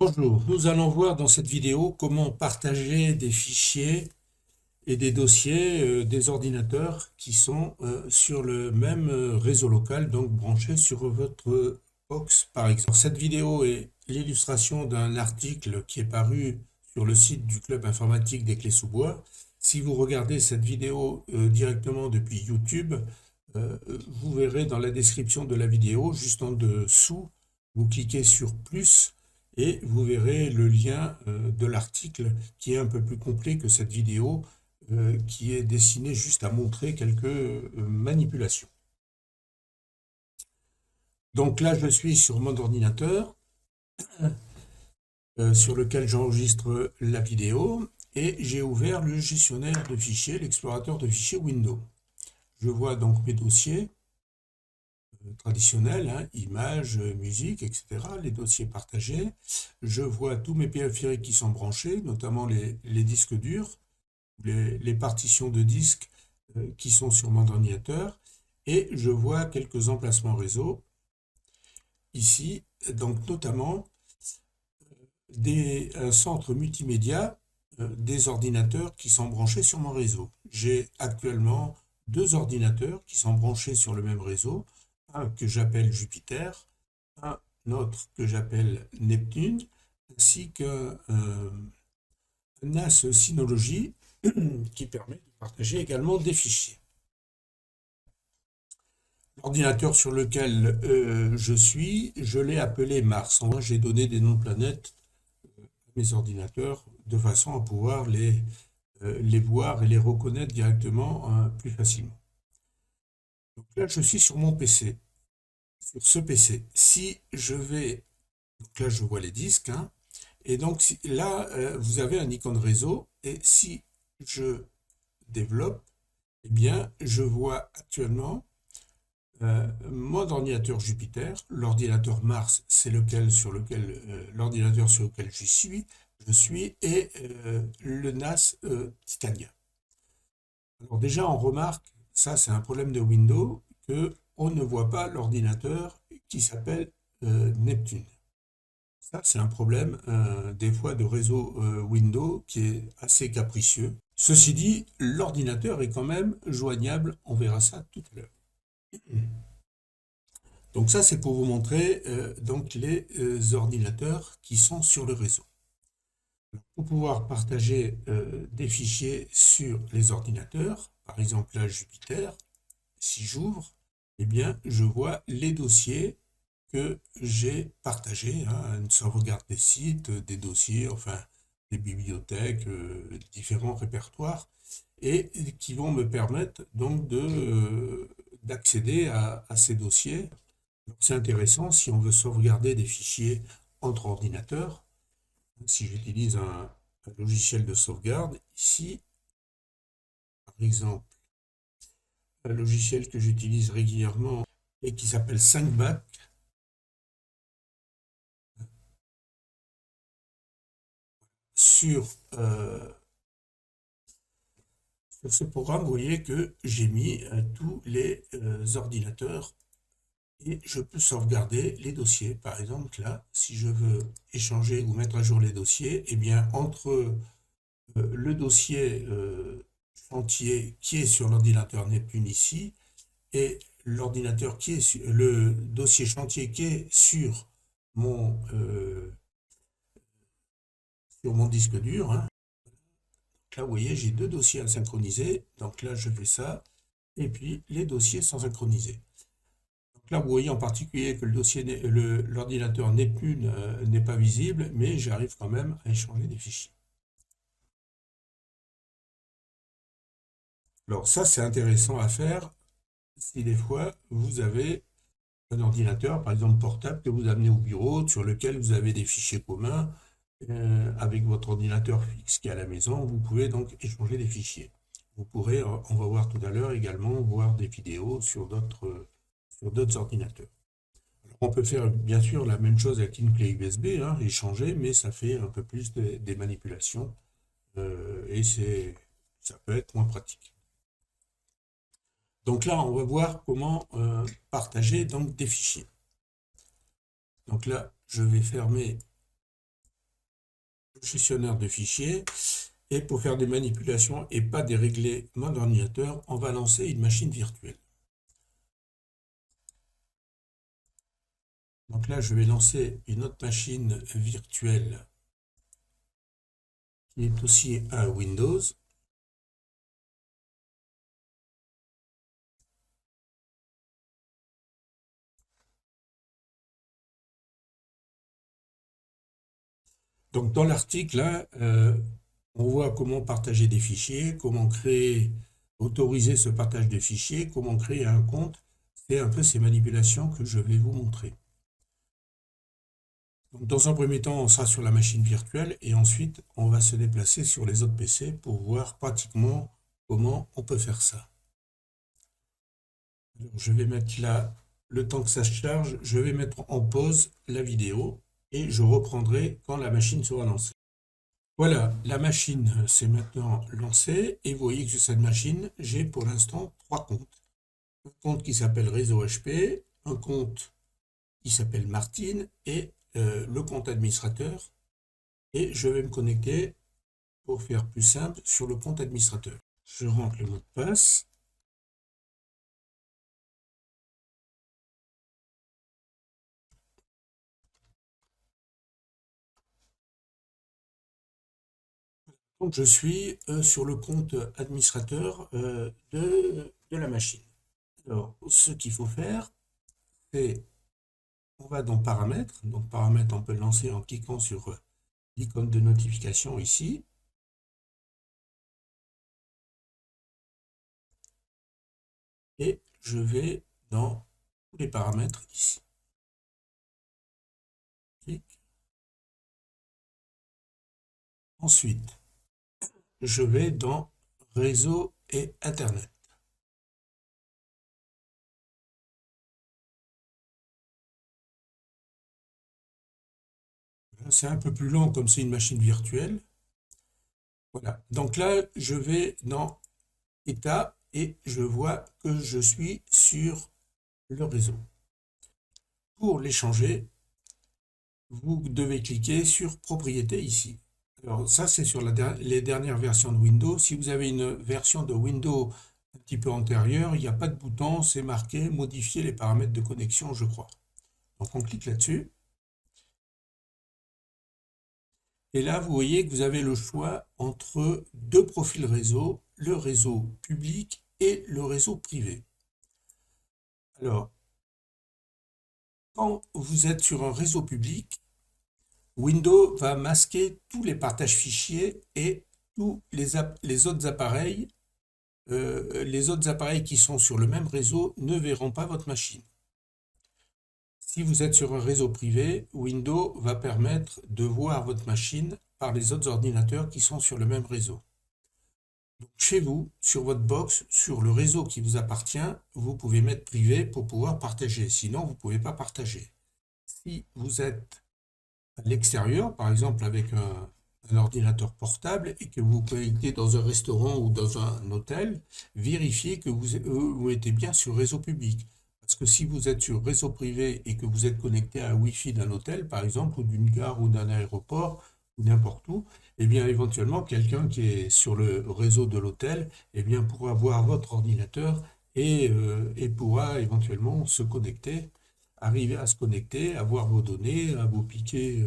Bonjour, nous allons voir dans cette vidéo comment partager des fichiers et des dossiers des ordinateurs qui sont sur le même réseau local, donc branchés sur votre box par exemple. Cette vidéo est l'illustration d'un article qui est paru sur le site du Club informatique des Clés-sous-Bois. Si vous regardez cette vidéo directement depuis YouTube, vous verrez dans la description de la vidéo, juste en dessous, vous cliquez sur plus et vous verrez le lien de l'article qui est un peu plus complet que cette vidéo qui est destinée juste à montrer quelques manipulations. Donc là, je suis sur mon ordinateur sur lequel j'enregistre la vidéo et j'ai ouvert le gestionnaire de fichiers, l'explorateur de fichiers Windows. Je vois donc mes dossiers traditionnels, hein, images, musique, etc., les dossiers partagés. Je vois tous mes périphériques qui sont branchés, notamment les disques durs, les partitions de disques qui sont sur mon ordinateur, et je vois quelques emplacements réseau ici, donc notamment des centres multimédia des ordinateurs qui sont branchés sur mon réseau. J'ai actuellement deux ordinateurs qui sont branchés sur le même réseau, un que j'appelle Jupiter, un autre que j'appelle Neptune, ainsi qu'un NAS Synology qui permet de partager également des fichiers. L'ordinateur sur lequel je suis, je l'ai appelé Mars. En vrai, j'ai donné des noms de planètes à mes ordinateurs de façon à pouvoir les voir et les reconnaître directement plus facilement. Donc là, je suis sur mon PC. Sur ce PC, si je vais, donc là je vois les disques, hein, et donc là vous avez un icône réseau, et si je développe, eh bien je vois actuellement mon ordinateur Jupiter, l'ordinateur Mars, c'est l'ordinateur sur lequel je suis, et le NAS Titania. Alors déjà on remarque, ça c'est un problème de Windows, que on ne voit pas l'ordinateur qui s'appelle Neptune. Ça, c'est un problème des fois de réseau Windows qui est assez capricieux. Ceci dit, l'ordinateur est quand même joignable, on verra ça tout à l'heure. Donc ça, c'est pour vous montrer donc les ordinateurs qui sont sur le réseau. Pour pouvoir partager des fichiers sur les ordinateurs, par exemple là Jupiter, si j'ouvre, eh bien, je vois les dossiers que j'ai partagés, hein, une sauvegarde des sites, des dossiers, enfin, des bibliothèques, différents répertoires, et qui vont me permettre donc d'accéder à ces dossiers. C'est intéressant si on veut sauvegarder des fichiers entre ordinateurs. Si j'utilise un logiciel de sauvegarde, ici, par exemple, un logiciel que j'utilise régulièrement et qui s'appelle 5back. Sur ce programme, vous voyez que j'ai mis tous les ordinateurs et je peux sauvegarder les dossiers. Par exemple, là, si je veux échanger ou mettre à jour les dossiers, eh bien, entre le dossier chantier qui est sur l'ordinateur Neptune ici et l'ordinateur qui est sur le dossier chantier qui est sur mon disque dur, hein. Là, vous voyez, j'ai deux dossiers à synchroniser. Donc là, je fais ça. Et puis, les dossiers sont synchronisés. Donc là, vous voyez en particulier que l'ordinateur Neptune n'est pas visible, mais j'arrive quand même à échanger des fichiers. Alors ça, c'est intéressant à faire si des fois, vous avez un ordinateur, par exemple portable, que vous amenez au bureau, sur lequel vous avez des fichiers communs. Avec votre ordinateur fixe qui est à la maison, vous pouvez donc échanger des fichiers. Vous pourrez, on va voir tout à l'heure également, voir des vidéos sur d'autres ordinateurs. Alors, on peut faire bien sûr la même chose avec une clé USB, hein, échanger, mais ça fait un peu plus des manipulations et ça peut être moins pratique. Donc là, on va voir comment partager donc des fichiers. Donc là, je vais fermer gestionnaire de fichiers. Et pour faire des manipulations et pas dérégler mon ordinateur, on va lancer une machine virtuelle. Donc là, je vais lancer une autre machine virtuelle qui est aussi un Windows. Donc dans l'article, là, on voit comment partager des fichiers, comment créer, autoriser ce partage de fichiers, comment créer un compte. C'est un peu ces manipulations que je vais vous montrer. Donc, dans un premier temps, on sera sur la machine virtuelle et ensuite, on va se déplacer sur les autres PC pour voir pratiquement comment on peut faire ça. Alors, je vais mettre là, le temps que ça se charge, je vais mettre en pause la vidéo et je reprendrai quand la machine sera lancée. Voilà, la machine s'est maintenant lancée et vous voyez que sur cette machine, j'ai pour l'instant 3 comptes. Un compte qui s'appelle Réseau HP, un compte qui s'appelle Martine et le compte administrateur. Et je vais me connecter, pour faire plus simple, sur le compte administrateur. Je rentre le mot de passe. Donc je suis sur le compte administrateur de la machine. Alors, ce qu'il faut faire, c'est, on va dans paramètres. Donc paramètres, on peut le lancer en cliquant sur l'icône de notification ici. Et je vais dans tous les paramètres ici. Clic. Ensuite, je vais dans réseau et Internet. C'est un peu plus long comme c'est une machine virtuelle. Voilà. Donc là, je vais dans État et je vois que je suis sur le réseau. Pour les changer, vous devez cliquer sur Propriétés ici. Alors ça, c'est sur les dernières versions de Windows. Si vous avez une version de Windows un petit peu antérieure, il n'y a pas de bouton, c'est marqué Modifier les paramètres de connexion, je crois. Donc on clique là-dessus. Et là, vous voyez que vous avez le choix entre deux profils réseau, le réseau public et le réseau privé. Alors, quand vous êtes sur un réseau public, Windows va masquer tous les partages fichiers et tous les autres appareils. Les autres appareils qui sont sur le même réseau ne verront pas votre machine. Si vous êtes sur un réseau privé, Windows va permettre de voir votre machine par les autres ordinateurs qui sont sur le même réseau. Donc, chez vous, sur votre box, sur le réseau qui vous appartient, vous pouvez mettre privé pour pouvoir partager. Sinon, vous ne pouvez pas partager. Si vous êtes à l'extérieur, par exemple avec un ordinateur portable et que vous vous connectez dans un restaurant ou dans un hôtel, vérifiez que vous êtes bien sur réseau public. Parce que si vous êtes sur réseau privé et que vous êtes connecté à un Wi-Fi d'un hôtel, par exemple, ou d'une gare ou d'un aéroport, ou n'importe où, eh bien éventuellement quelqu'un qui est sur le réseau de l'hôtel, eh bien pourra voir votre ordinateur et pourra éventuellement se connecter, arriver à se connecter, à voir vos données, à vous piquer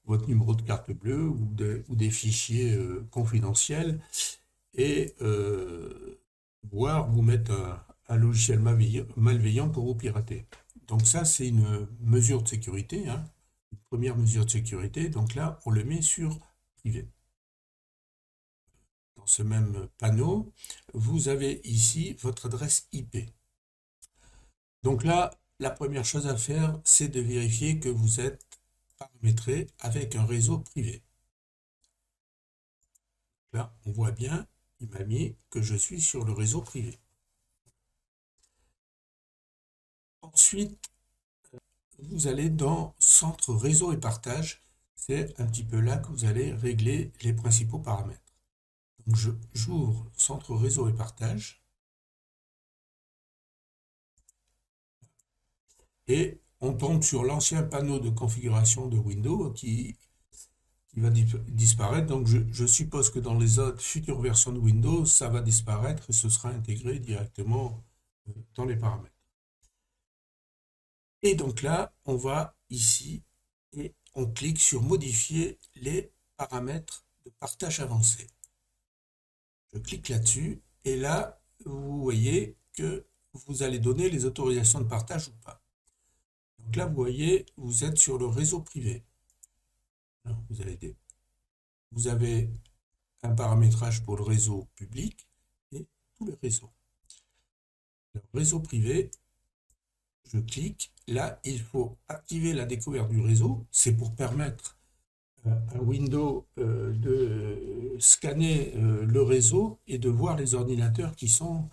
votre numéro de carte bleue ou des fichiers confidentiels et voire vous mettre un logiciel malveillant pour vous pirater. Donc ça, c'est une mesure de sécurité, hein, une première mesure de sécurité. Donc là, on le met sur privé. Dans ce même panneau, vous avez ici votre adresse IP. Donc là, la première chose à faire, c'est de vérifier que vous êtes paramétré avec un réseau privé. Là, on voit bien, il m'a mis que je suis sur le réseau privé. Ensuite, vous allez dans Centre réseau et partage. C'est un petit peu là que vous allez régler les principaux paramètres. Donc j'ouvre Centre réseau et partage. Et on tombe sur l'ancien panneau de configuration de Windows qui qui va disparaître. Donc je suppose que dans les autres futures versions de Windows, ça va disparaître et ce sera intégré directement dans les paramètres. Et donc là, on va ici et on clique sur modifier les paramètres de partage avancé. Je clique là-dessus et là, vous voyez que vous allez donner les autorisations de partage ou pas. Donc là, vous voyez, vous êtes sur le réseau privé. Alors, vous avez un paramétrage pour le réseau public et tous les réseaux. Le réseau privé, je clique. Là, il faut activer la découverte du réseau. C'est pour permettre à Windows de scanner le réseau et de voir les ordinateurs qui sont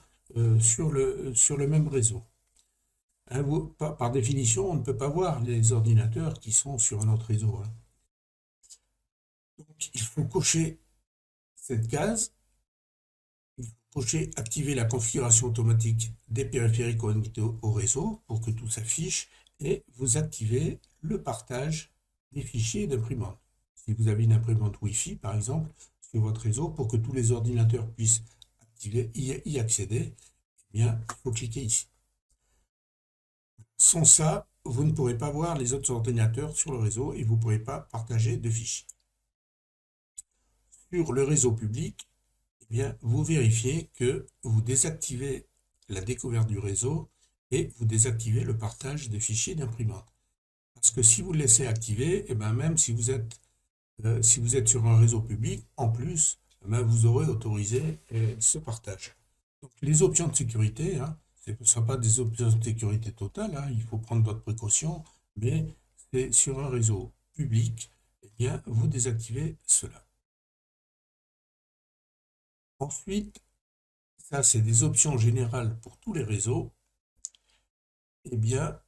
sur le même réseau. Hein, par définition, on ne peut pas voir les ordinateurs qui sont sur un autre réseau. Hein. Donc, il faut cocher cette case. Il faut cocher activer la configuration automatique des périphériques connectés au réseau pour que tout s'affiche et vous activez le partage des fichiers d'imprimante. Si vous avez une imprimante Wi-Fi, par exemple, sur votre réseau, pour que tous les ordinateurs puissent y accéder, eh bien, il faut cliquer ici. Sans ça, vous ne pourrez pas voir les autres ordinateurs sur le réseau et vous ne pourrez pas partager de fichiers. Sur le réseau public, eh bien, vous vérifiez que vous désactivez la découverte du réseau et vous désactivez le partage des fichiers d'imprimante. Parce que si vous le laissez activer, eh bien, même si vous êtes sur un réseau public, en plus, eh bien, vous aurez autorisé ce partage. Donc, les options de sécurité, hein, ce ne sont pas des options de sécurité totale, hein, il faut prendre votre précaution, mais c'est sur un réseau public, eh bien, vous désactivez cela. Ensuite, ça c'est des options générales pour tous les réseaux. Eh bien,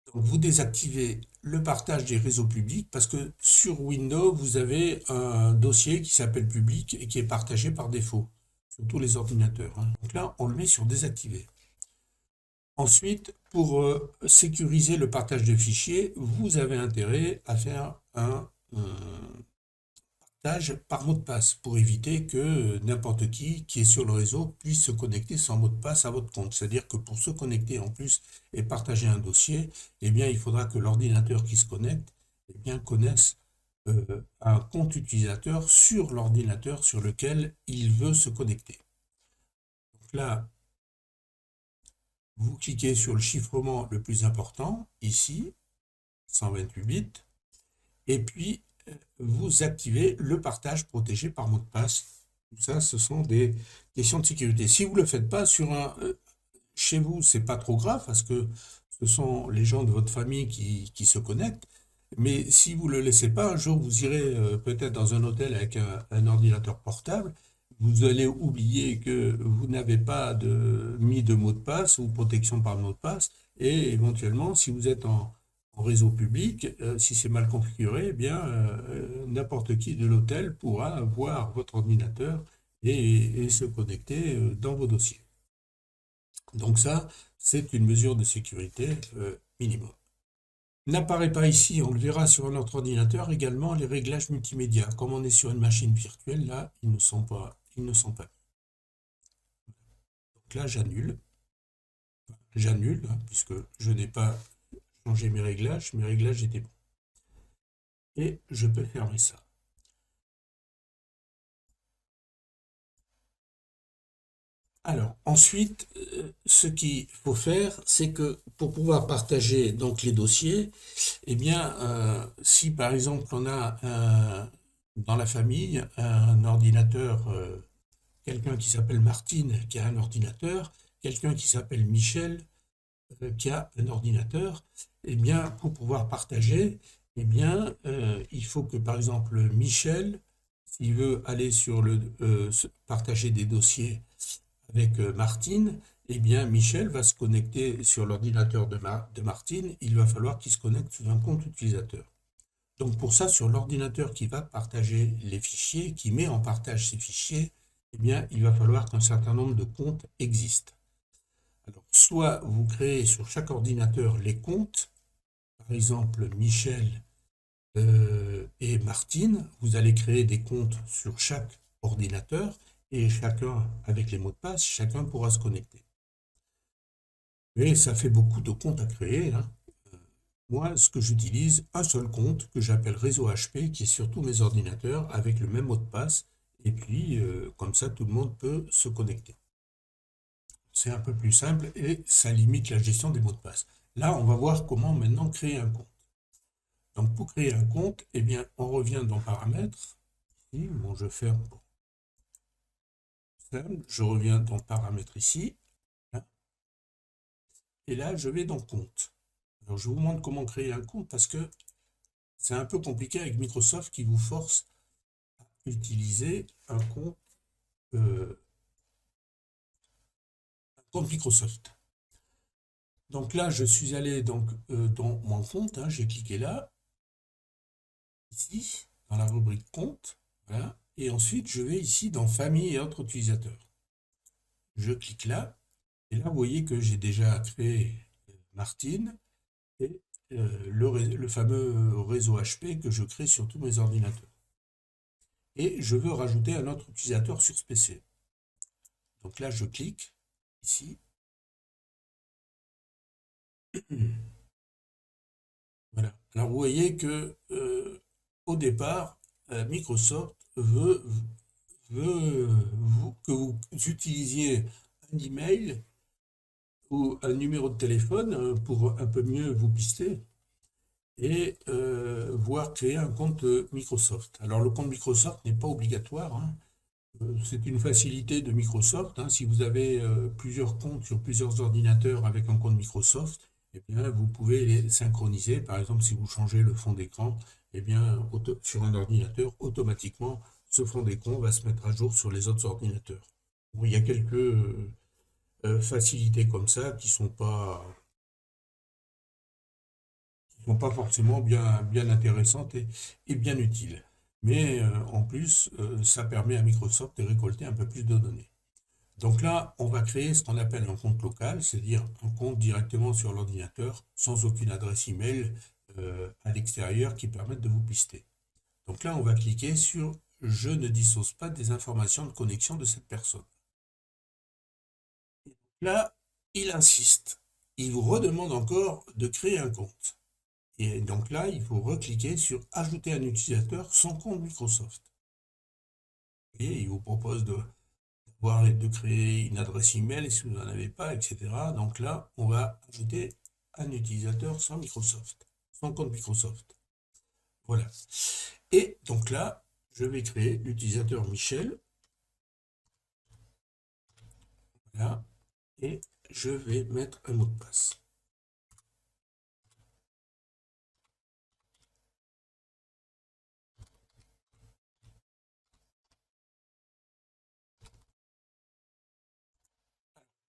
donc vous désactivez le partage des réseaux publics parce que sur Windows, vous avez un dossier qui s'appelle public et qui est partagé par défaut sur tous les ordinateurs. Hein. Donc là, on le met sur désactiver. Ensuite, pour sécuriser le partage de fichiers, vous avez intérêt à faire un par mot de passe pour éviter que n'importe qui est sur le réseau puisse se connecter sans mot de passe à votre compte. C'est-à-dire que pour se connecter en plus et partager un dossier, eh bien, il faudra que l'ordinateur qui se connecte eh bien, connaisse un compte utilisateur sur l'ordinateur sur lequel il veut se connecter. Donc là, vous cliquez sur le chiffrement le plus important, ici, 128 bits, et puis vous activez le partage protégé par mot de passe. Tout ça, ce sont des questions de sécurité. Si vous ne le faites pas chez vous, c'est pas trop grave parce que ce sont les gens de votre famille qui se connectent. Mais si vous ne le laissez pas, un jour vous irez peut-être dans un hôtel avec un ordinateur portable, vous allez oublier que vous n'avez pas mis de mot de passe ou protection par mot de passe et éventuellement, si vous êtes en réseau public, si c'est mal configuré, eh bien, n'importe qui de l'hôtel pourra voir votre ordinateur et se connecter dans vos dossiers. Donc ça, c'est une mesure de sécurité minimum. N'apparaît pas ici, on le verra sur un autre ordinateur, également les réglages multimédia. Comme on est sur une machine virtuelle, là, ils ne sont pas. Donc là, j'annule. J'annule, hein, puisque je n'ai pas changer mes réglages étaient bons. Et je peux fermer ça. Alors, ensuite, ce qu'il faut faire, c'est que pour pouvoir partager donc les dossiers, eh bien, si par exemple on a dans la famille un ordinateur, quelqu'un qui s'appelle Martine qui a un ordinateur, quelqu'un qui s'appelle Michel qui a un ordinateur, eh bien, pour pouvoir partager, eh bien, il faut que, par exemple, Michel, s'il veut aller partager des dossiers avec Martine, eh bien, Michel va se connecter sur l'ordinateur de Martine, il va falloir qu'il se connecte sur un compte utilisateur. Donc, pour ça, sur l'ordinateur qui va partager les fichiers, qui met en partage ces fichiers, eh bien, il va falloir qu'un certain nombre de comptes existent. Alors, soit vous créez sur chaque ordinateur les comptes, par exemple Michel et Martine, vous allez créer des comptes sur chaque ordinateur et chacun, avec les mots de passe, chacun pourra se connecter. Mais ça fait beaucoup de comptes à créer, hein. Moi, ce que j'utilise, un seul compte que j'appelle réseau HP, qui est sur tous mes ordinateurs avec le même mot de passe. Et puis, comme ça, tout le monde peut se connecter. C'est un peu plus simple et ça limite la gestion des mots de passe. Là, on va voir comment maintenant créer un compte. Donc, pour créer un compte, eh bien, on revient dans Paramètres. Ici, bon, je ferme pour simple. Je reviens dans Paramètres ici. Là. Et là, je vais dans Compte. Alors, je vous montre comment créer un compte parce que c'est un peu compliqué avec Microsoft qui vous force à utiliser euh, un compte Microsoft. Donc là, je suis allé dans mon compte, hein, j'ai cliqué là, ici, dans la rubrique compte, voilà, et ensuite je vais ici dans famille et autres utilisateurs. Je clique là, et là vous voyez que j'ai déjà créé Martine et le fameux réseau HP que je crée sur tous mes ordinateurs. Et je veux rajouter un autre utilisateur sur ce PC. Donc là, je clique ici. Voilà. Alors vous voyez que au départ, Microsoft veut que vous utilisiez un email ou un numéro de téléphone pour un peu mieux vous pister et voire créer un compte Microsoft. Alors le compte Microsoft n'est pas obligatoire, hein. C'est une facilité de Microsoft, hein. Si vous avez plusieurs comptes sur plusieurs ordinateurs avec un compte Microsoft, eh bien, vous pouvez les synchroniser. Par exemple, si vous changez le fond d'écran, eh bien, sur un ordinateur, automatiquement, ce fond d'écran va se mettre à jour sur les autres ordinateurs. Bon, il y a quelques facilités comme ça qui sont pas forcément bien intéressantes et bien utiles. Mais en plus, ça permet à Microsoft de récolter un peu plus de données. Donc là, on va créer ce qu'on appelle un compte local, c'est-à-dire un compte directement sur l'ordinateur, sans aucune adresse email à l'extérieur qui permette de vous pister. Donc là, on va cliquer sur « Je ne dissocie pas des informations de connexion de cette personne ». Là, il insiste. Il vous redemande encore de créer un compte. Et donc là, il faut recliquer sur « Ajouter un utilisateur sans compte Microsoft ». Et il vous propose de créer une adresse email si vous n'en avez pas, etc. Donc là, on va ajouter un utilisateur sans Microsoft, sans compte Microsoft. Voilà. Et donc là, je vais créer l'utilisateur Michel. Voilà. Et je vais mettre un mot de passe.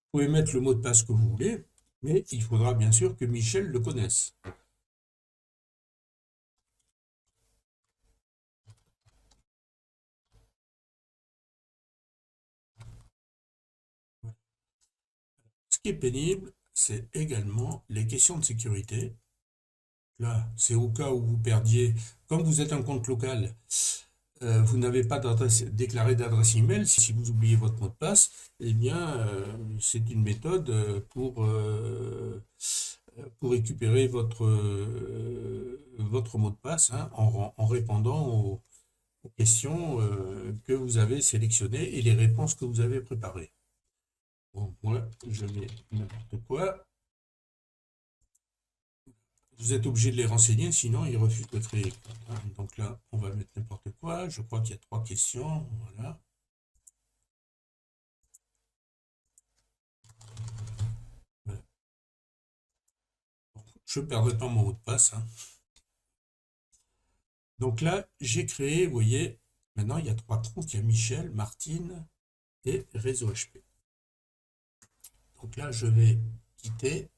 Vous pouvez mettre le mot de passe que vous voulez, mais il faudra bien sûr que Michel le connaisse. Ce qui est pénible, c'est également les questions de sécurité. Là, c'est au cas où vous perdiez, comme vous êtes un compte local, vous n'avez pas déclaré d'adresse email, si vous oubliez votre mot de passe, eh bien, c'est une méthode pour récupérer votre mot de passe, hein, en répondant aux questions que vous avez sélectionnées et les réponses que vous avez préparées. Bon, moi, je mets n'importe quoi. Vous êtes obligé de les renseigner, sinon ils refusent de créer. Donc là, on va mettre n'importe quoi. Je crois qu'il y a 3 questions. Voilà. Voilà. Bon, je ne perdrai pas mon mot de passe, hein. Donc là, j'ai créé, vous voyez, maintenant il y a 3 comptes. Il y a Michel, Martine et Réseau HP. Donc là, je vais quitter.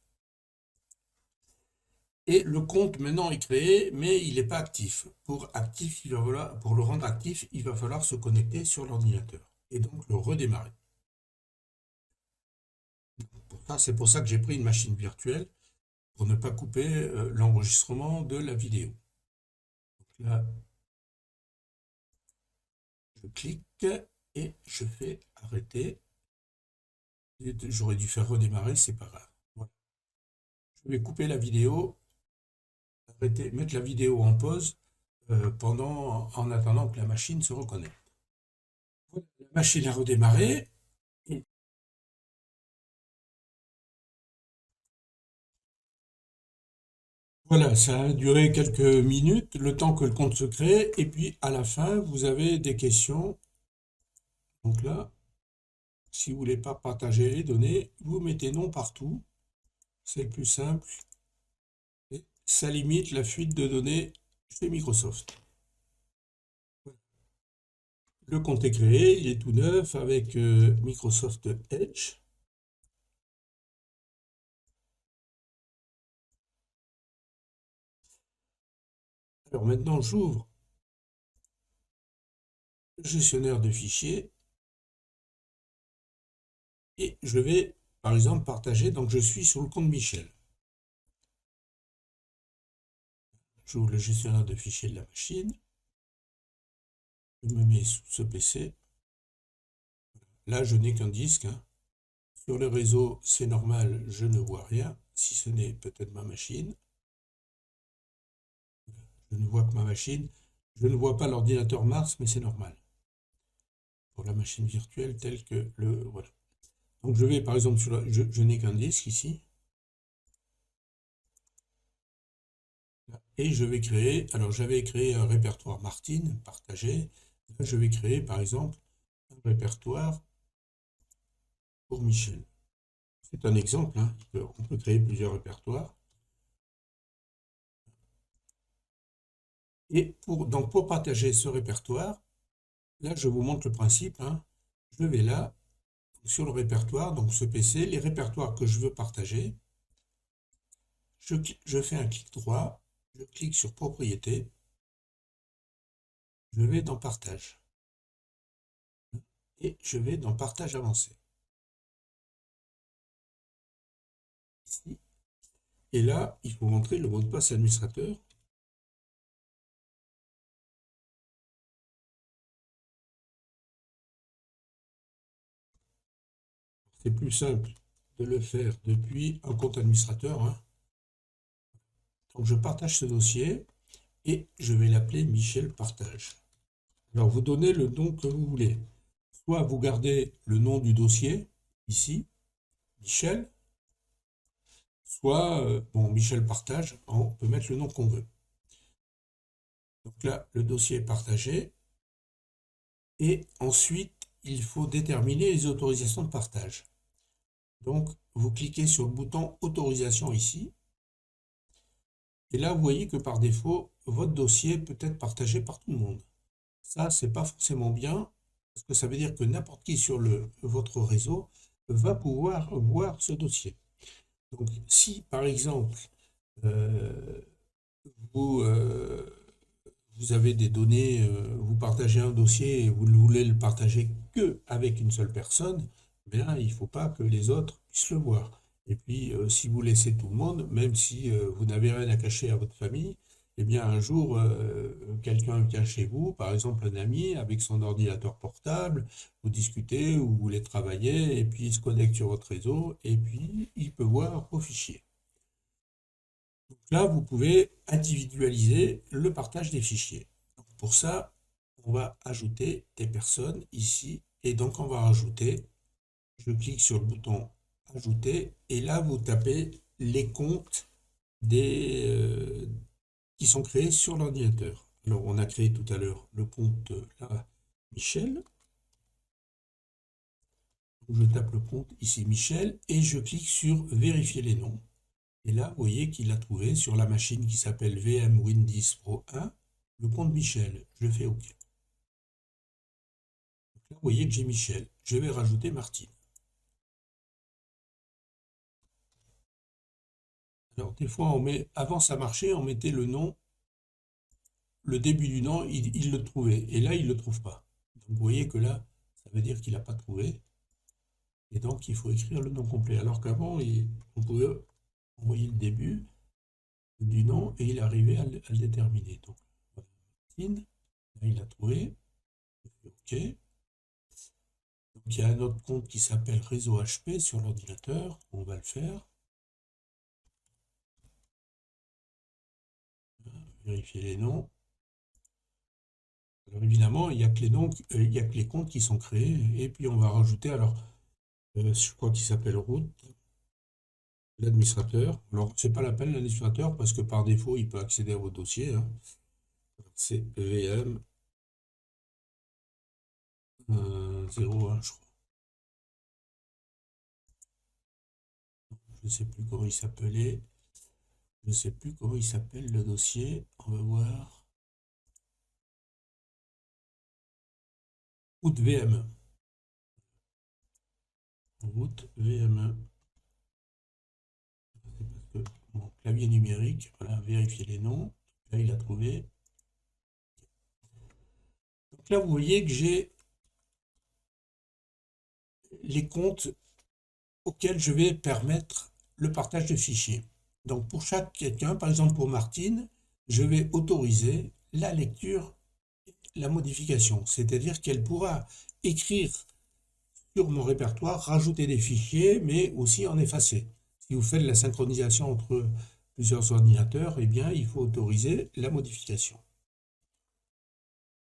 Et le compte maintenant est créé, mais il n'est pas actif. Pour le rendre actif, il va falloir se connecter sur l'ordinateur et donc le redémarrer. C'est pour ça que j'ai pris une machine virtuelle pour ne pas couper l'enregistrement de la vidéo. Là, je clique et je fais arrêter. J'aurais dû faire redémarrer, c'est pas grave. Voilà. Je vais couper la vidéo, arrêter, mettre la vidéo en pause en attendant que la machine se reconnecte. Voilà, la machine a redémarré. Voilà, ça a duré quelques minutes, le temps que le compte se crée, et puis à la fin, vous avez des questions. Donc là, si vous voulez pas partager les données, vous mettez non partout, c'est le plus simple, et ça limite la fuite de données chez Microsoft. Le compte est créé, il est tout neuf avec Microsoft Edge. Alors maintenant, j'ouvre le gestionnaire de fichiers et je vais, par exemple, partager. Donc, je suis sur le compte Michel. J'ouvre le gestionnaire de fichiers de la machine. Je me mets sous ce PC. Là, je n'ai qu'un disque, hein. Sur le réseau, c'est normal, je ne vois rien, si ce n'est peut-être ma machine. Je ne vois que ma machine. Je ne vois pas l'ordinateur Mars, mais c'est normal. Pour la machine virtuelle telle que le... Voilà. Donc je vais par exemple sur je n'ai qu'un disque ici. Et je vais créer, alors j'avais créé un répertoire Martine partagé. Là, je vais créer par exemple un répertoire pour Michel. C'est un exemple, hein. On peut créer plusieurs répertoires. Et donc pour partager ce répertoire, là je vous montre le principe, hein. Je vais là, sur le répertoire, donc ce PC, les répertoires que je veux partager. Je fais un clic droit, je clique sur propriété, je vais dans partage. Et je vais dans partage avancé. Ici. Et là, il faut rentrer le mot de passe administrateur. C'est plus simple de le faire depuis un compte administrateur, hein. Donc je partage ce dossier et je vais l'appeler Michel Partage. Alors vous donnez le nom que vous voulez. Soit vous gardez le nom du dossier, ici, Michel, soit, bon, Michel Partage, on peut mettre le nom qu'on veut. Donc là, le dossier est partagé. Et ensuite, il faut déterminer les autorisations de partage. Donc, vous cliquez sur le bouton autorisation ici. Et là, vous voyez que par défaut, votre dossier peut être partagé par tout le monde. Ça, c'est pas forcément bien, parce que ça veut dire que n'importe qui sur votre réseau va pouvoir voir ce dossier. Donc, si par exemple, euh, vous, vous avez des données, vous partagez un dossier et vous ne voulez le partager que avec une seule personne, bien, il ne faut pas que les autres puissent le voir. Et puis, si vous laissez tout le monde, même si vous n'avez rien à cacher à votre famille, eh bien, un jour, quelqu'un vient chez vous, par exemple un ami, avec son ordinateur portable, vous discutez ou vous voulez travailler, et puis il se connecte sur votre réseau, et puis il peut voir vos fichiers. Donc là, vous pouvez individualiser le partage des fichiers. Donc pour ça, on va ajouter des personnes ici. Et donc, on va rajouter, je clique sur le bouton ajouter. Et là, vous tapez les comptes qui sont créés sur l'ordinateur. Alors, on a créé tout à l'heure le compte là, Michel. Je tape le compte ici Michel et je clique sur vérifier les noms. Et là, vous voyez qu'il a trouvé sur la machine qui s'appelle VM Win10 Pro 1, le compte Michel. Je fais OK. Donc là, vous voyez que j'ai Michel. Je vais rajouter Martine. Alors, des fois, avant ça marchait, on mettait le nom, le début du nom, il le trouvait. Et là, il ne le trouve pas. Donc, vous voyez que là, ça veut dire qu'il n'a pas trouvé. Et donc, il faut écrire le nom complet. Alors qu'avant, on pouvait envoyer le début du nom et il arrivait à le déterminer. Donc, voilà. Martine. Là, il a trouvé. OK. Donc, il y a un autre compte qui s'appelle réseau HP sur l'ordinateur. On va le faire. Vérifier les noms. Alors évidemment, il n'y a que les noms, il y a que les comptes qui sont créés. Et puis on va rajouter, alors, je crois qu'il s'appelle route, l'administrateur. Alors, c'est pas la peine l'administrateur parce que par défaut, il peut accéder à vos dossiers, hein. C'est VM 01, je crois. Je ne sais plus comment il s'appelait. Je ne sais plus comment il s'appelle le dossier. On va voir. Route VM. Route VM. C'est parce que mon clavier numérique, voilà, vérifier les noms. Là, il a trouvé. Donc là, vous voyez que j'ai les comptes auxquels je vais permettre le partage de fichiers. Donc pour chaque quelqu'un, par exemple pour Martine, je vais autoriser la lecture, la modification, c'est-à-dire qu'elle pourra écrire sur mon répertoire, rajouter des fichiers, mais aussi en effacer. Si vous faites la synchronisation entre plusieurs ordinateurs, eh bien, il faut autoriser la modification.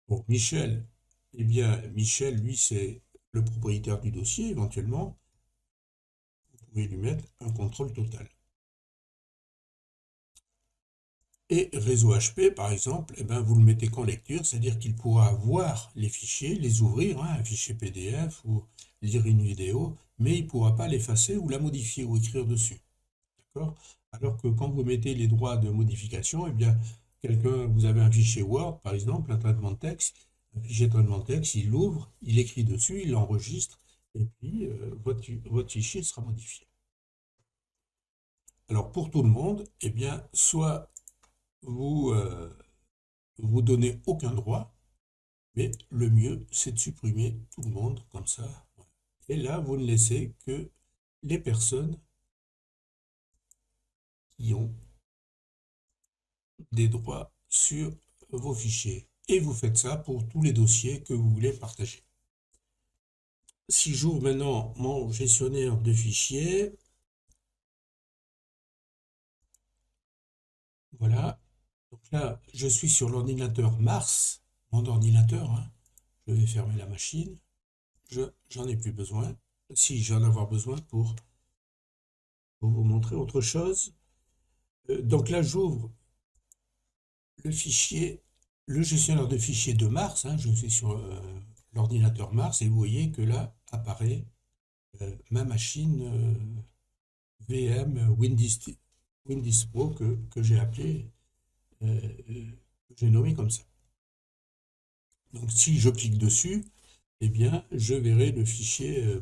Pour Michel, eh bien, Michel, lui, c'est le propriétaire du dossier, éventuellement. Vous pouvez lui mettre un contrôle total. Et réseau HP, par exemple, eh ben, vous le mettez qu'en lecture, c'est-à-dire qu'il pourra voir les fichiers, les ouvrir, hein, un fichier PDF ou lire une vidéo, mais il ne pourra pas l'effacer ou la modifier ou écrire dessus. D'accord? Alors que quand vous mettez les droits de modification, eh bien, vous avez un fichier Word, par exemple, un traitement de texte, un fichier de traitement de texte, il l'ouvre, il écrit dessus, il l'enregistre, et puis votre fichier sera modifié. Alors pour tout le monde, eh bien, soit vous donnez aucun droit, mais le mieux, c'est de supprimer tout le monde comme ça. Et là, vous ne laissez que les personnes qui ont des droits sur vos fichiers. Et vous faites ça pour tous les dossiers que vous voulez partager. Si j'ouvre maintenant mon gestionnaire de fichiers, voilà. Donc là, je suis sur l'ordinateur Mars, mon ordinateur, hein. Je vais fermer la machine. J'en ai plus besoin. Si j'en ai avoir besoin pour vous montrer autre chose. Donc là, j'ouvre le fichier, le gestionnaire de fichiers de Mars, hein. Je suis sur l'ordinateur Mars et vous voyez que là apparaît ma machine VM Windows Pro que j'ai appelé, que j'ai nommé comme ça. Donc si je clique dessus, eh bien je verrai le fichier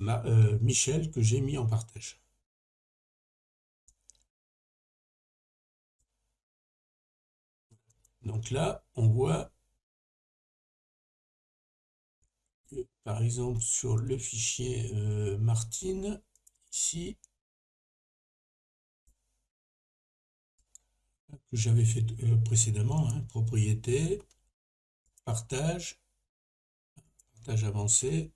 Michel que j'ai mis en partage. Donc là, on voit que, par exemple, sur le fichier Martine, ici, que j'avais fait précédemment, hein, propriété, partage avancé.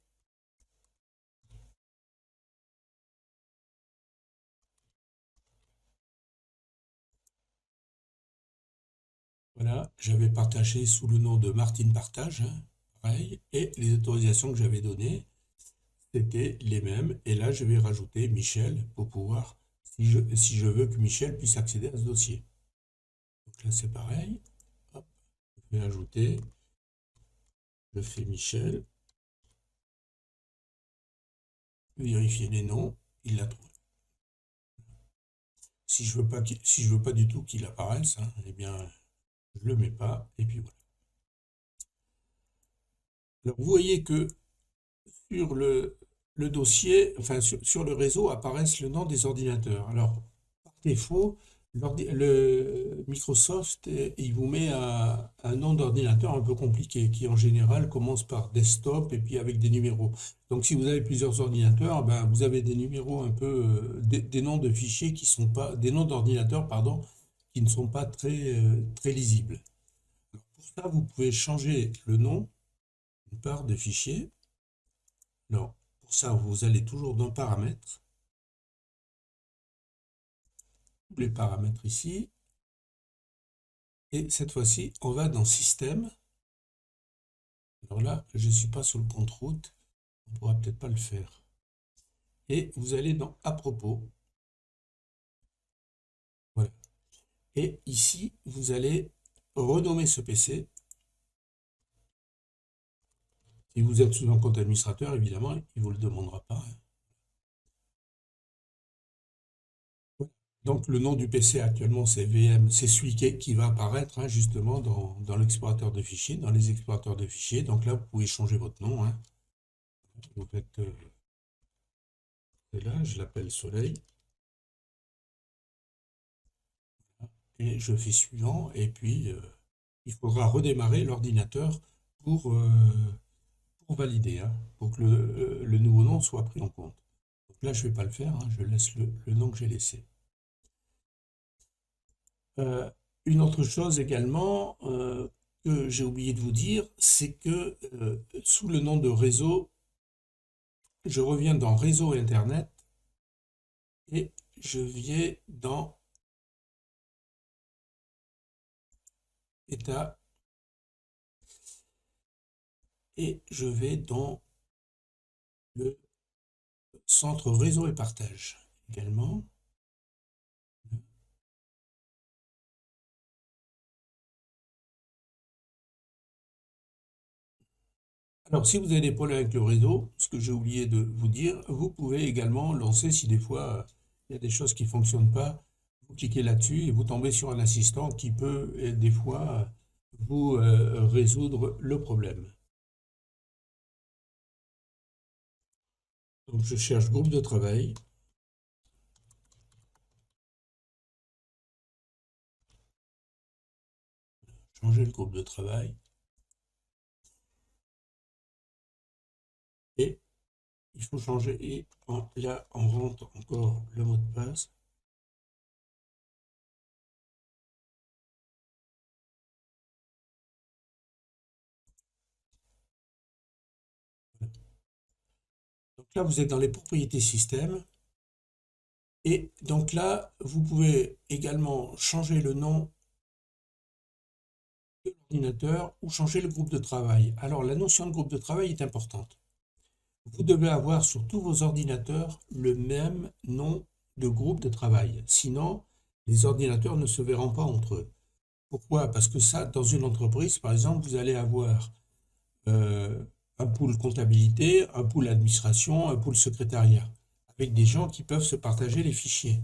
Voilà, j'avais partagé sous le nom de Martine Partage, hein, pareil, et les autorisations que j'avais données, c'était les mêmes. Et là, je vais rajouter Michel pour pouvoir, si je veux que Michel puisse accéder à ce dossier. Donc là, c'est pareil. Hop, je vais ajouter, je fais Michel, vérifier les noms, il l'a trouvé. Si je veux pas du tout qu'il apparaisse, hein, eh bien, je le mets pas, et puis voilà. Alors, vous voyez que sur le dossier, enfin sur le réseau, apparaissent le nom des ordinateurs. Alors, par défaut, le Microsoft, il vous met un nom d'ordinateur un peu compliqué, qui en général commence par desktop et puis avec des numéros. Donc, si vous avez plusieurs ordinateurs, ben, vous avez des numéros un peu, des noms de fichiers qui sont pas, des noms d'ordinateurs, pardon, qui ne sont pas très lisibles. Pour ça, vous pouvez changer le nom d'une part de fichier. Alors, pour ça, vous allez toujours dans Paramètres, tous les paramètres ici, et cette fois-ci, on va dans Système. Alors là, je ne suis pas sur le compte route, on ne pourra peut-être pas le faire. Et vous allez dans À propos. Voilà. Et ici, vous allez renommer ce PC. Si vous êtes sous un compte administrateur, évidemment, il ne vous le demandera pas. Donc le nom du PC actuellement c'est VM, c'est celui qui va apparaître justement dans l'explorateur de fichiers, dans les explorateurs de fichiers. Donc là vous pouvez changer votre nom. Vous faites là, je l'appelle Soleil. Et je fais suivant. Et puis il faudra redémarrer l'ordinateur pour, pour valider, pour que le nouveau nom soit pris en compte. Donc là je ne vais pas le faire, je laisse le nom que j'ai laissé. Une autre chose également que j'ai oublié de vous dire, c'est que sous le nom de réseau, je reviens dans Réseau Internet et je viens dans État et je vais dans le centre réseau et partage également. Alors, si vous avez des problèmes avec le réseau, ce que j'ai oublié de vous dire, vous pouvez également lancer, si des fois il y a des choses qui ne fonctionnent pas, vous cliquez là-dessus et vous tombez sur un assistant qui peut, des fois, vous résoudre le problème. Donc, je cherche groupe de travail. Changer le groupe de travail. Et il faut changer. Et là, on rentre encore le mot de passe. Donc là, vous êtes dans les propriétés système. Et donc là, vous pouvez également changer le nom de l'ordinateur ou changer le groupe de travail. Alors, la notion de groupe de travail est importante. Vous devez avoir sur tous vos ordinateurs le même nom de groupe de travail. Sinon, les ordinateurs ne se verront pas entre eux. Pourquoi? Parce que ça, dans une entreprise, par exemple, vous allez avoir un pool comptabilité, un pool administration, un pool secrétariat, avec des gens qui peuvent se partager les fichiers.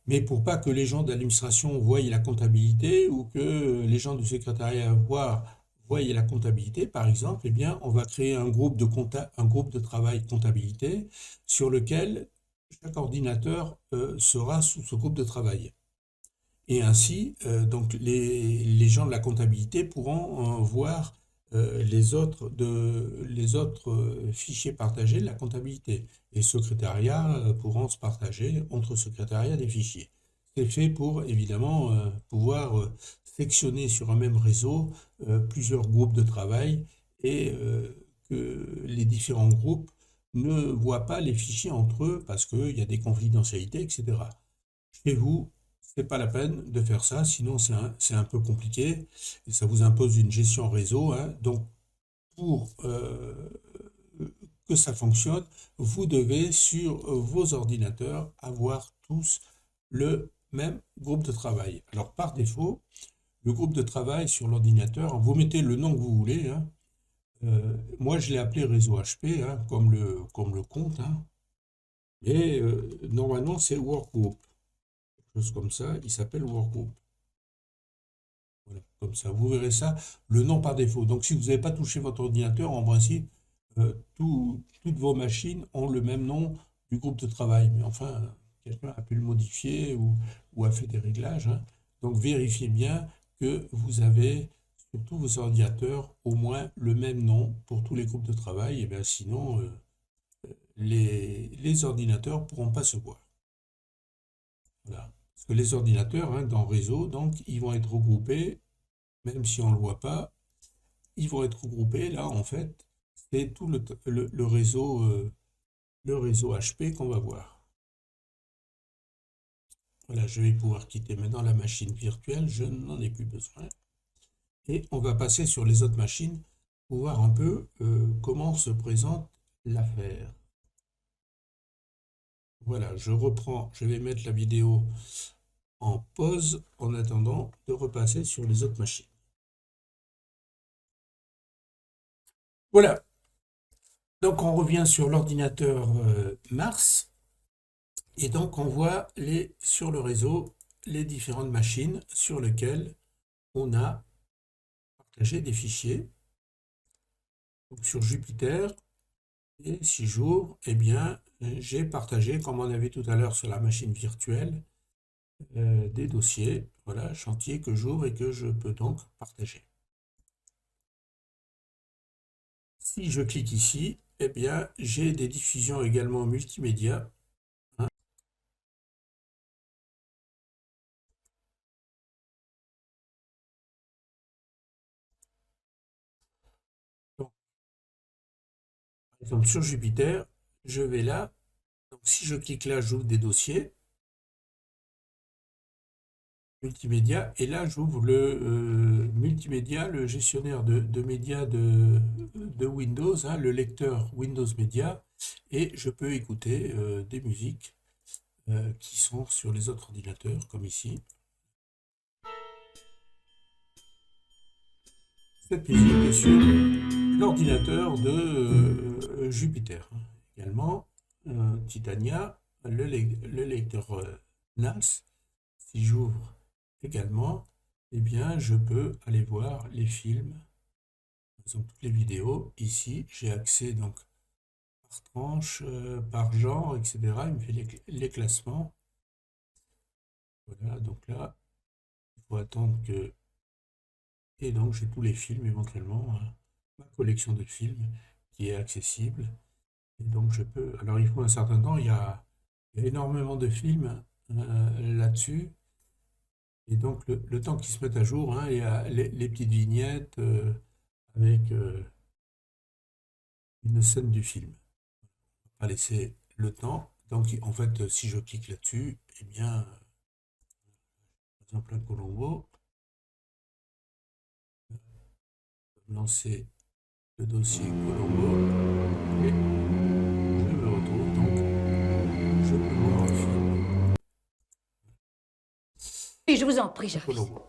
Mais pour pas que les gens d'administration voient la comptabilité ou que les gens du secrétariat voient la comptabilité, par exemple, eh bien, on va créer un groupe de travail comptabilité sur lequel chaque ordinateur sera sous ce groupe de travail. Et ainsi, donc les gens de la comptabilité pourront voir les autres fichiers partagés de la comptabilité. Les secrétariats pourront se partager entre secrétariats des fichiers. C'est fait pour, évidemment, pouvoir sectionner sur un même réseau plusieurs groupes de travail et que les différents groupes ne voient pas les fichiers entre eux parce qu'il y a des confidentialités, etc. Chez vous, c'est pas la peine de faire ça, sinon c'est un peu compliqué et ça vous impose une gestion réseau. Donc, pour que ça fonctionne, vous devez sur vos ordinateurs avoir tous le même groupe de travail. Alors, par défaut, le groupe de travail sur l'ordinateur, vous mettez le nom que vous voulez. Moi, je l'ai appelé réseau HP, comme le compte. Et normalement, c'est Workgroup. Chose comme ça, il s'appelle Workgroup. Voilà, comme ça, vous verrez ça, le nom par défaut. Donc si vous n'avez pas touché votre ordinateur, en principe, toutes vos machines ont le même nom du groupe de travail. Mais enfin, quelqu'un a pu le modifier ou a fait des réglages. Donc vérifiez bien que vous avez sur tous vos ordinateurs au moins le même nom pour tous les groupes de travail. Et bien sinon, les ordinateurs ne pourront pas se voir. Voilà. Parce que les ordinateurs dans Réseau, donc, ils vont être regroupés même si on ne le voit pas, ils vont être regroupés. Là, en fait, c'est tout le réseau HP qu'on va voir. Voilà, je vais pouvoir quitter maintenant la machine virtuelle, je n'en ai plus besoin. Et on va passer sur les autres machines pour voir un peu comment se présente l'affaire. Voilà, je reprends, je vais mettre la vidéo en pause en attendant de repasser sur les autres machines. Voilà, donc on revient sur l'ordinateur Mars et donc on voit sur le réseau les différentes machines sur lesquelles on a partagé des fichiers. Donc sur Jupiter, et si j'ouvre, eh bien, j'ai partagé, comme on avait tout à l'heure sur la machine virtuelle, des dossiers, voilà, chantier que j'ouvre et que je peux donc partager. Si je clique ici, eh bien, j'ai des diffusions également multimédia. Hein. Donc, par exemple, sur Jupiter, je vais là. Donc, si je clique là, j'ouvre des dossiers multimédia. Et là, j'ouvre le multimédia, le gestionnaire de médias de Windows, hein, le lecteur Windows Media. Et je peux écouter des musiques qui sont sur les autres ordinateurs, comme ici. Cette musique est sur l'ordinateur de Jupiter. Également, Titania, le lecteur NAS. Si j'ouvre également, eh bien, je peux aller voir les films, par exemple toutes les vidéos. Ici, j'ai accès donc par tranche, par genre, etc. Il me fait les classements. Voilà, donc là, il faut attendre que... Et donc, j'ai tous les films éventuellement, hein, ma collection de films qui est accessible. Et donc, je peux... Alors, il faut un certain temps, il y a énormément de films là-dessus. Et donc, le temps qu'ils se mettent à jour, hein, il y a les petites vignettes avec une scène du film. On va laisser le temps. Donc, en fait, si je clique là-dessus, eh bien, par exemple, un Colombo, lancer le dossier Colombo, et je me retrouve. Donc, je peux voir un film. Et je vous en prie, Jarvis. Colombo.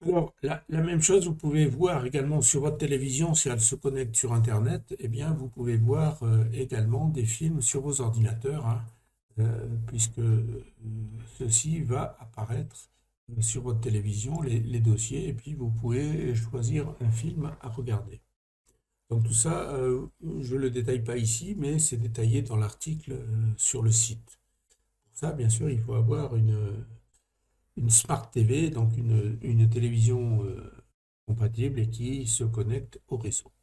Alors, la même chose, vous pouvez voir également sur votre télévision, si elle se connecte sur Internet, eh bien, vous pouvez voir également des films sur vos ordinateurs, hein, puisque ceci va apparaître sur votre télévision, les dossiers, et puis vous pouvez choisir un film à regarder. Donc tout ça, je ne le détaille pas ici, mais c'est détaillé dans l'article sur le site. Pour ça, bien sûr, il faut avoir une Smart TV, donc une télévision compatible et qui se connecte au réseau.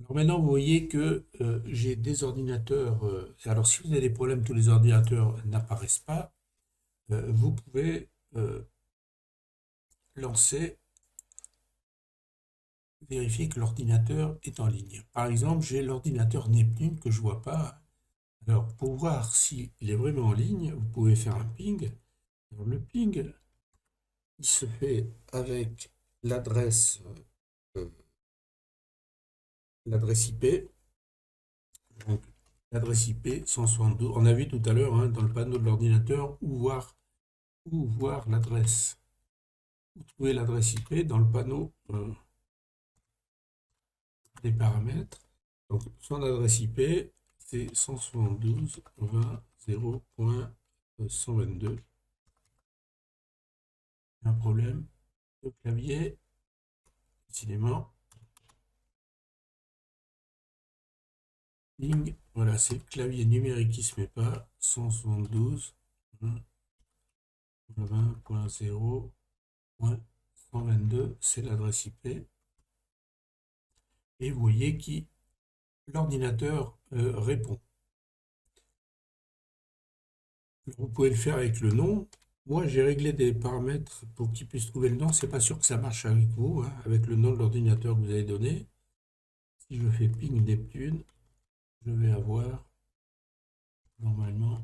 Alors maintenant, vous voyez que j'ai des ordinateurs. Alors, si vous avez des problèmes, tous les ordinateurs n'apparaissent pas. Vous pouvez lancer, vérifier que l'ordinateur est en ligne. Par exemple, j'ai l'ordinateur Neptune que je ne vois pas. Alors, pour voir s'il est vraiment en ligne, vous pouvez faire un ping. Alors, le ping, il se fait avec l'adresse IP. Donc, l'adresse IP 172. On a vu tout à l'heure hein, dans le panneau de l'ordinateur où voir l'adresse. Vous trouvez l'adresse IP dans le panneau des paramètres. Donc, son adresse IP, c'est 172.20.122. Un problème de clavier, décidément. Voilà, c'est le clavier numérique qui ne se met pas. 172.20.0.122, c'est l'adresse IP. Et vous voyez qui l'ordinateur répond. Vous pouvez le faire avec le nom. Moi, j'ai réglé des paramètres pour qu'il puisse trouver le nom. C'est pas sûr que ça marche avec vous, hein, avec le nom de l'ordinateur que vous avez donné. Si je fais ping Neptune, je vais avoir normalement.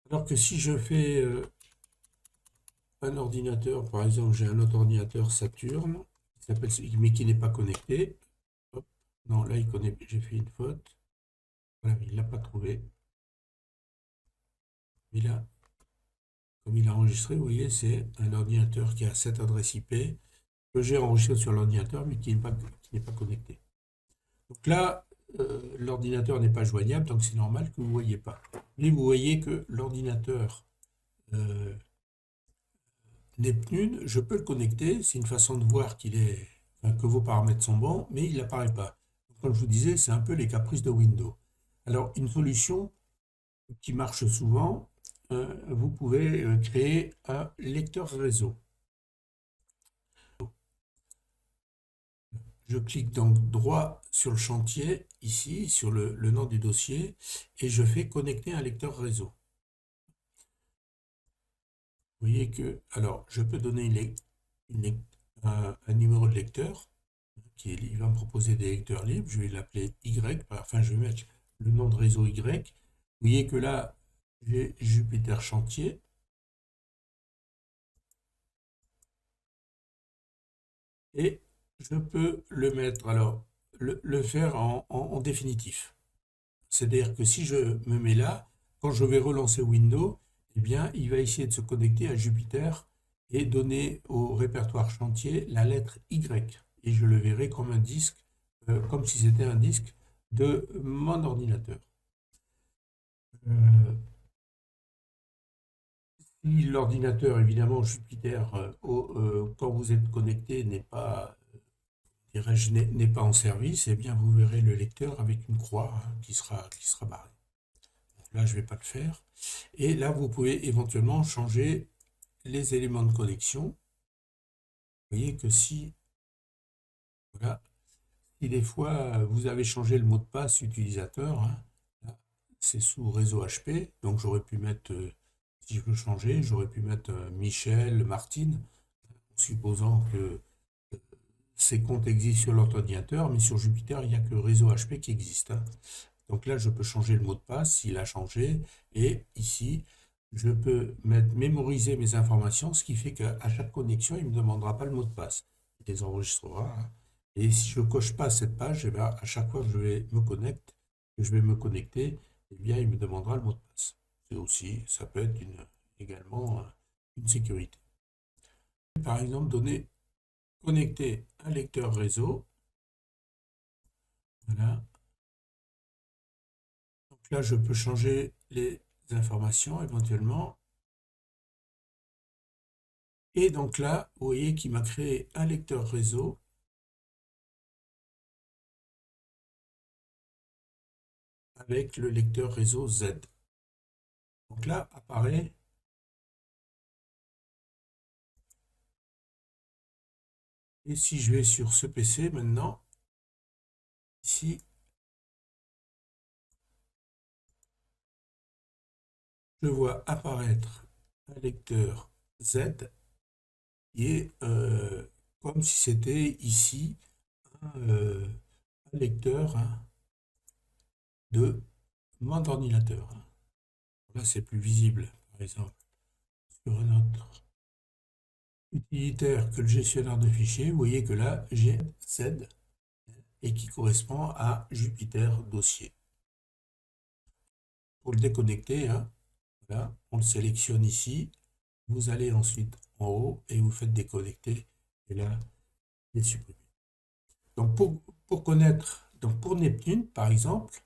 Alors que si je fais un ordinateur, par exemple, j'ai un autre ordinateur Saturne, mais qui n'est pas connecté. Hop, non, là, il connaît, j'ai fait une faute. Voilà, il ne l'a pas trouvé. Mais là, comme il a enregistré, vous voyez, c'est un ordinateur qui a cette adresse IP que j'ai enregistré sur l'ordinateur, mais qui n'est pas connecté. Donc là, l'ordinateur n'est pas joignable, donc c'est normal que vous ne voyez pas. Mais vous voyez que l'ordinateur euh, Neptune, je peux le connecter, c'est une façon de voir enfin, que vos paramètres sont bons, mais il n'apparaît pas. Donc, comme je vous disais, c'est un peu les caprices de Windows. Alors, une solution qui marche souvent, vous pouvez créer un lecteur réseau. Je clique donc droit sur le chantier, ici, sur le nom du dossier, et je fais connecter un lecteur réseau. Vous voyez que, alors, je peux donner un numéro de lecteur, il va me proposer des lecteurs libres, je vais l'appeler Y, enfin, je vais mettre le nom de réseau Y. Vous voyez que là, j'ai Jupiter Chantier, et je peux le mettre, alors, le faire en définitif. C'est-à-dire que si je me mets là, quand je vais relancer Windows, eh bien, il va essayer de se connecter à Jupiter et donner au répertoire chantier la lettre Y. Et je le verrai comme un disque, comme si c'était un disque de mon ordinateur. Euh, Si l'ordinateur, évidemment, Jupiter, quand vous êtes connecté, n'est pas en service, eh bien, vous verrez le lecteur avec une croix, hein, qui sera barrée. Là, je ne vais pas le faire. Et là, vous pouvez éventuellement changer les éléments de connexion. Vous voyez que voilà, si des fois vous avez changé le mot de passe utilisateur, hein, là, c'est sous réseau HP, donc j'aurais pu mettre, si je veux changer, j'aurais pu mettre Michel, Martine, en supposant que ces comptes existent sur l'autre ordinateur, mais sur Jupiter, il n'y a que réseau HP qui existe, hein. Donc là, je peux changer le mot de passe s'il a changé. Et ici, je peux mémoriser mes informations, ce qui fait qu'à chaque connexion, il ne me demandera pas le mot de passe. Il les enregistrera, hein. Et si je ne coche pas cette page, eh bien, à chaque fois que je vais me connecter, eh bien, il me demandera le mot de passe. C'est aussi, ça peut être également une sécurité. Par exemple, connecter un lecteur réseau. Voilà. Donc là, je peux changer les informations éventuellement. Et donc là, vous voyez qu'il m'a créé un lecteur réseau avec le lecteur réseau Z. Donc là apparaît, et si je vais sur ce PC maintenant, ici, je vois apparaître un lecteur Z qui est comme si c'était ici un lecteur, hein, de mon ordinateur. Là, c'est plus visible, par exemple, sur un autre utilitaire que le gestionnaire de fichiers. Vous voyez que là, j'ai Z et qui correspond à Jupiter Dossier. Pour le déconnecter, hein, voilà, on le sélectionne ici. Vous allez ensuite en haut et vous faites déconnecter. Et là, il est supprimé. Donc, pour connaître, donc pour Neptune, par exemple,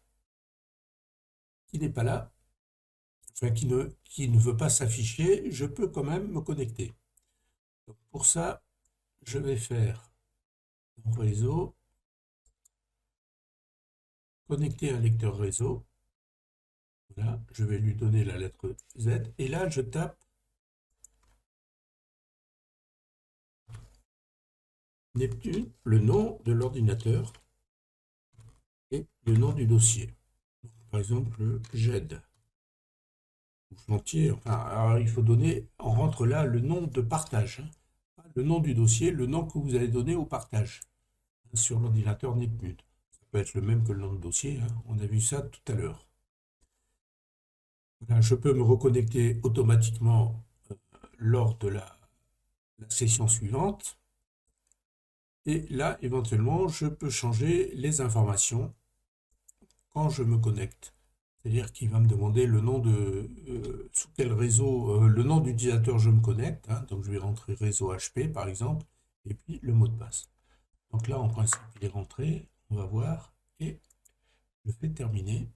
qui n'est pas là, enfin qui ne veut pas s'afficher, je peux quand même me connecter. Donc, pour ça, je vais faire réseau, connecter un lecteur réseau. Voilà, je vais lui donner la lettre Z. Et là, je tape Neptune, le nom de l'ordinateur et le nom du dossier. Par exemple, GED. ou entier. Enfin, alors il faut donner, on rentre là le nom de partage, hein. Le nom du dossier, le nom que vous allez donner au partage, hein, sur l'ordinateur Netmut. Ça peut être le même que le nom de dossier, hein. On a vu ça tout à l'heure. Voilà, je peux me reconnecter automatiquement lors de la session suivante. Et là, éventuellement, je peux changer les informations quand je me connecte. C'est-à-dire qu'il va me demander le nom de sous quel réseau, le nom d'utilisateur je me connecte, hein. Donc je vais rentrer réseau HP par exemple, et puis le mot de passe. Donc là, en principe, il est rentré, on va voir, et je fais terminer.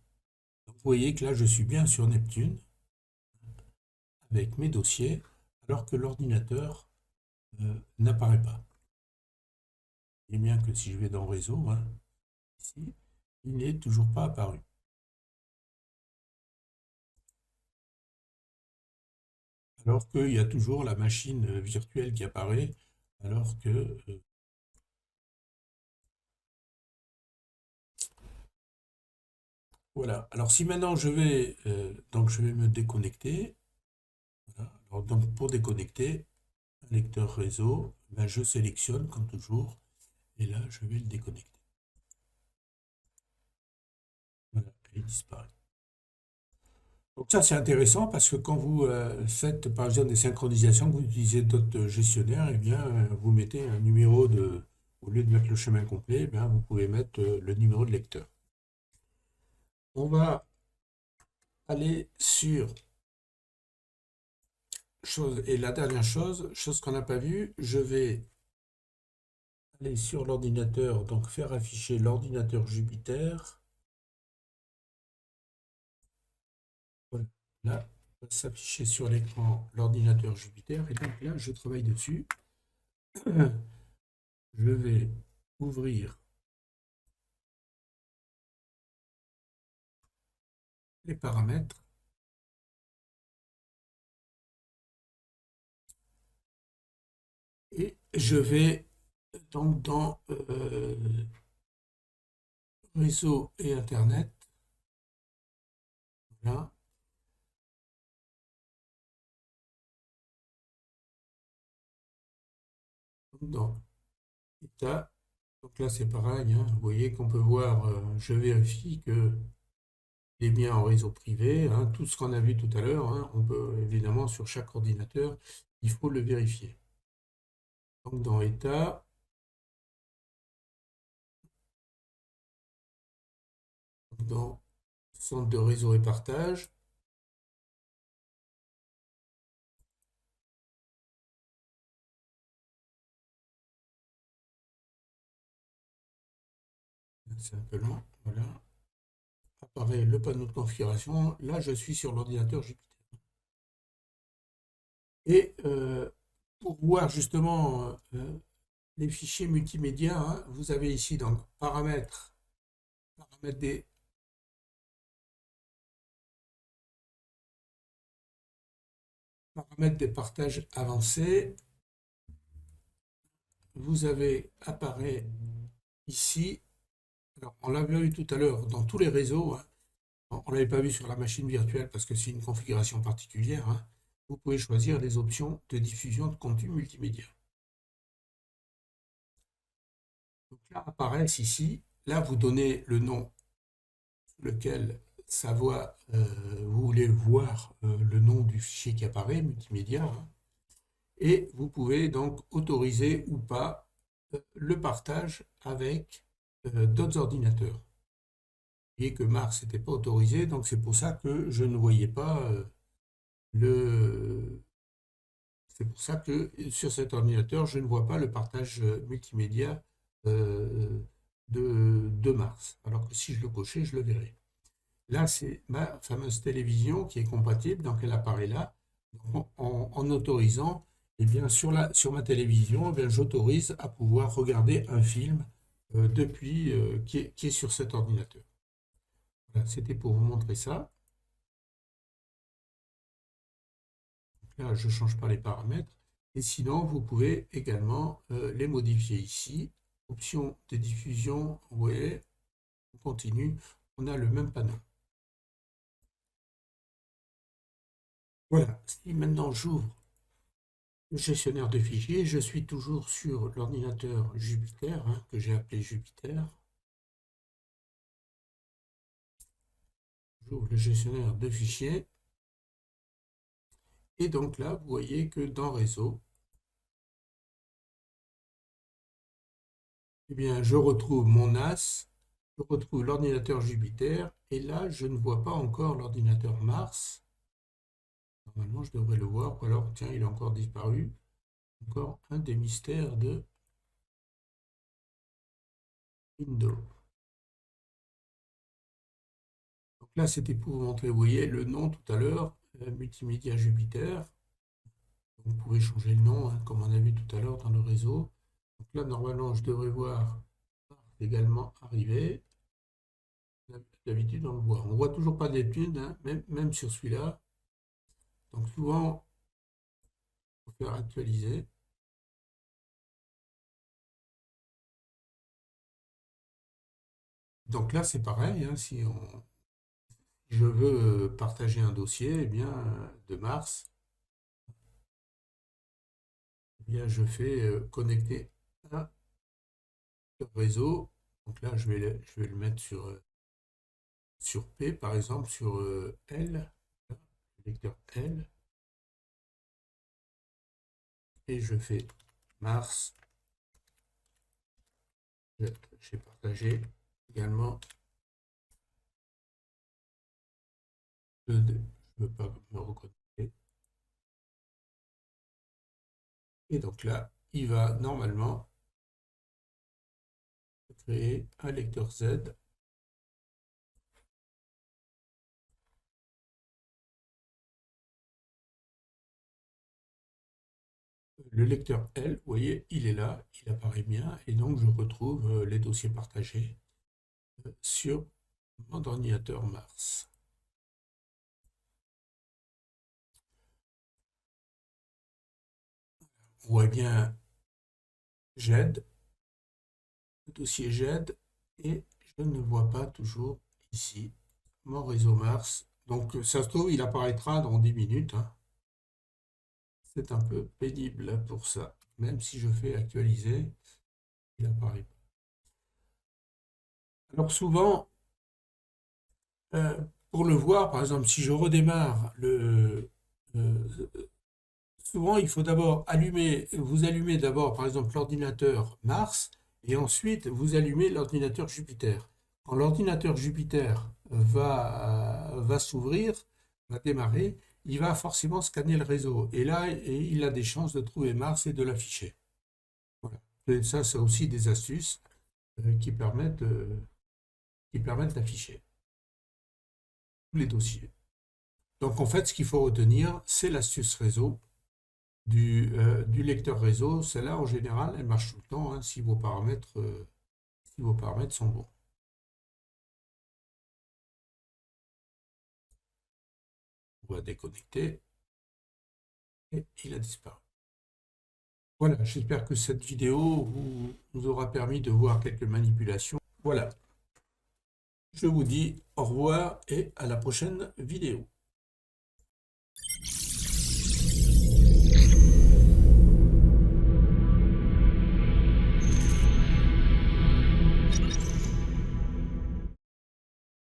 Donc vous voyez que là, je suis bien sur Neptune avec mes dossiers, alors que l'ordinateur n'apparaît pas. Et bien que si je vais dans réseau, hein, ici, il n'est toujours pas apparu. Alors qu'il y a toujours la machine virtuelle qui apparaît, alors que voilà. Alors si maintenant donc je vais me déconnecter. Voilà. Alors donc pour déconnecter, un lecteur réseau, ben, je sélectionne comme toujours, et là je vais le déconnecter. Voilà, et il disparaît. Donc ça c'est intéressant parce que quand vous faites par exemple des synchronisations, que vous utilisez d'autres gestionnaires, et bien vous mettez un numéro de, au lieu de mettre le chemin complet, eh bien, vous pouvez mettre le numéro de lecteur. On va aller sur chose, et la dernière chose qu'on n'a pas vue, je vais aller sur l'ordinateur, donc faire afficher l'ordinateur Jupiter. Voilà. Là, va s'afficher sur l'écran l'ordinateur Jupiter, et donc là, je travaille dessus. Je vais ouvrir les paramètres et je vais donc dans réseau et Internet. Voilà. Dans État. Donc là, c'est pareil, hein. Vous voyez qu'on peut voir, je vérifie que est bien en réseau privé, hein. Tout ce qu'on a vu tout à l'heure, hein, on peut évidemment sur chaque ordinateur, il faut le vérifier. Donc dans État, dans Centre de réseau et partage, c'est un peu long, voilà, apparaît le panneau de configuration. Là, je suis sur l'ordinateur Jupiter. Et pour voir justement les fichiers multimédia, hein, vous avez ici donc paramètres des partages avancés. Vous avez apparaît ici. Alors, on l'a vu tout à l'heure dans tous les réseaux, hein. On ne l'avait pas vu sur la machine virtuelle parce que c'est une configuration particulière, hein. Vous pouvez choisir les options de diffusion de contenu multimédia. Donc là apparaissent ici. Là, vous donnez le nom sous lequel vous voulez voir le nom du fichier qui apparaît, multimédia, hein. Et vous pouvez donc autoriser ou pas le partage avec d'autres ordinateurs. Vous voyez que Mars n'était pas autorisé, donc c'est pour ça que je ne voyais pas le. C'est pour ça que sur cet ordinateur, je ne vois pas le partage multimédia euh, de Mars. Alors que si je le cochais, je le verrais. Là, c'est ma fameuse télévision qui est compatible, donc elle apparaît là. En autorisant, eh bien, sur ma télévision, eh bien, j'autorise à pouvoir regarder un film qui est sur cet ordinateur. Voilà, c'était pour vous montrer ça. Là, je ne change pas les paramètres. Et sinon, vous pouvez également les modifier ici. Option de diffusion, vous voyez, on continue. On a le même panneau. Voilà, si maintenant j'ouvre le gestionnaire de fichiers, je suis toujours sur l'ordinateur Jupiter, hein, que j'ai appelé Jupiter. J'ouvre le gestionnaire de fichiers. Et donc là, vous voyez que dans Réseau, eh bien, je retrouve mon NAS, je retrouve l'ordinateur Jupiter, et là, je ne vois pas encore l'ordinateur Mars. Normalement, je devrais le voir, ou alors, tiens, il a encore disparu. Encore un des mystères de Windows. Donc là, c'était pour vous montrer, vous voyez, le nom tout à l'heure, Multimédia Jupiter. Vous pouvez changer le nom, hein, comme on a vu tout à l'heure dans le réseau. Donc là, normalement, je devrais voir également arriver. D'habitude, on le voit. On ne voit toujours pas d'études, hein, même sur celui-là. Donc souvent, il faut faire actualiser. Donc là, c'est pareil, hein, si je veux partager un dossier, eh bien, de Mars, eh bien, je fais connecter un réseau. Donc là, je vais le mettre sur P, par exemple, sur L, le lecteur L, et je fais Mars. J'ai partagé également je ne veux pas me reconnecter. Et donc là, il va normalement créer un lecteur Z. Le lecteur L, vous voyez, il est là, il apparaît bien, et donc je retrouve les dossiers partagés sur mon ordinateur Mars. On voit bien GED, le dossier GED, et je ne vois pas toujours ici mon réseau Mars. Donc ça se trouve, il apparaîtra dans 10 minutes. Hein. C'est un peu pénible pour ça. Même si je fais actualiser, il apparaît pas. Alors souvent, pour le voir, par exemple, si je redémarre souvent il faut d'abord vous allumez d'abord par exemple l'ordinateur Mars et ensuite vous allumez l'ordinateur Jupiter. Quand l'ordinateur Jupiter va s'ouvrir, va démarrer, il va forcément scanner le réseau. Et là, il a des chances de trouver Mars et de l'afficher. Voilà. Et ça, c'est aussi des astuces qui permettent d'afficher tous les dossiers. Donc en fait, ce qu'il faut retenir, c'est l'astuce réseau du lecteur réseau. Celle-là, en général, elle marche tout le temps hein, si vos paramètres sont bons. On va déconnecter et il a disparu. Voilà, j'espère que cette vidéo vous aura permis de voir quelques manipulations. Voilà, je vous dis au revoir et à la prochaine vidéo.